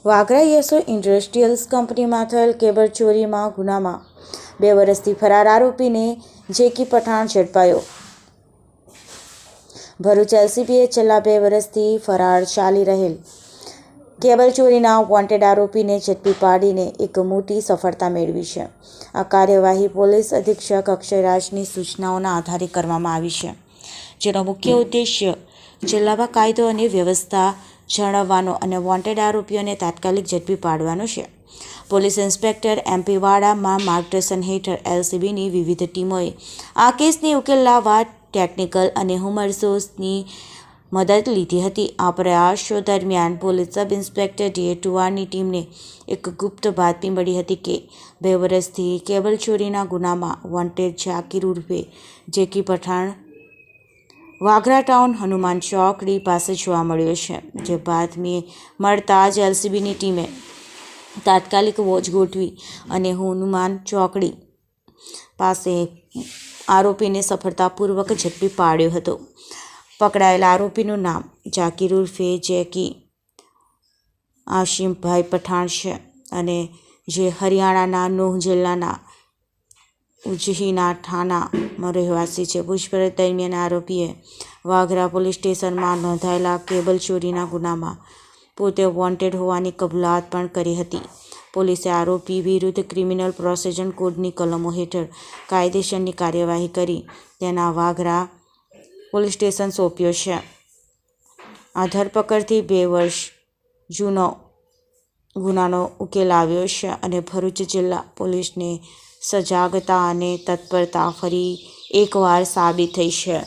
વાગરા યસો ઇન્ડસ્ટ્રીયલ્સ કંપનીમાં થયેલ કેબલ ચોરીમાં ગુનામાં 2 વર્ષથી ફરાર આરોપીને જેકી પઠાણ ઝડપાયો. ભરૂચ એલસીબીએ છેલ્લા 2 વર્ષથી ફરાર ચાલી રહેલ કેબલ ચોરીના વોન્ટેડ આરોપીને ઝડપી પાડીને એક મોટી સફળતા મેળવી છે. આ કાર્યવાહી પોલીસ અધિક્ષક અક્ષયરાજની સૂચનાઓના આધારે કરવામાં આવી છે, જેનો મુખ્ય ઉદ્દેશ્ય જિલ્લામાં કાયદો અને વ્યવસ્થા જાળવવાનો અને વોન્ટેડ આરોપીઓને તાત્કાલિક ઝડપી પાડવાનો છે. પોલીસ ઇન્સ્પેક્ટર એમપી વાડામાં માર્ગદર્શન હેઠળ એલસીબીની વિવિધ ટીમોએ આ કેસને ઉકેલ લાવવા ટેકનિકલ અને હ્યુમન રિસોર્સની મદદ લીધી હતી. આ પ્રયાસો દરમિયાન પોલીસ સબ ઇન્સ્પેક્ટર ડીએ ટુવારની ટીમને એક ગુપ્ત બાતમી મળી હતી કે 2 વર્ષથી કેબલ ચોરીના ગુનામાં વોન્ટેડ જાકીર ઉર્ફે જેકી પઠાણ વાગરા ટાઉન હનુમાન ચોકડી પાસે જોવા મળ્યો છે. જે બાતમી મળતા જ એલસીબીની ટીમે તાત્કાલિક વોચ ગોઠવી અને હનુમાન ચોકડી પાસે આરોપીને સફળતાપૂર્વક ઝડપી પાડ્યો હતો. પકડાયેલા આરોપીનું નામ જાકીર ઉર્ફે જેકી આશિમભાઈ પઠાણ છે અને જે હરિયાણાના નૂહ જિલ્લાના ઉજહીના થાનામાં રહેવાસી છે. પૂછપરછ દરમિયાન આરોપીએ વાગરા પોલીસ સ્ટેશનમાં નોંધાયેલા કેબલ ચોરીના ગુનામાં પોતે વોન્ટેડ હોવાની કબૂલાત પણ કરી હતી. પોલીસે આરોપી વિરુદ્ધ ક્રિમિનલ પ્રોસિજર કોડની કલમો હેઠળ કાયદેસરની કાર્યવાહી કરી તેના વાગરા પોલીસ સ્ટેશન સોંપ્યો છે. આ ધરપકડથી 2 વર્ષ જૂનો ગુનાનો ઉકેલ આવ્યો છે અને ભરૂચ જિલ્લા પોલીસને સજાગતા અને તત્પરતા ફરી એકવાર સાબિત થઈ છે.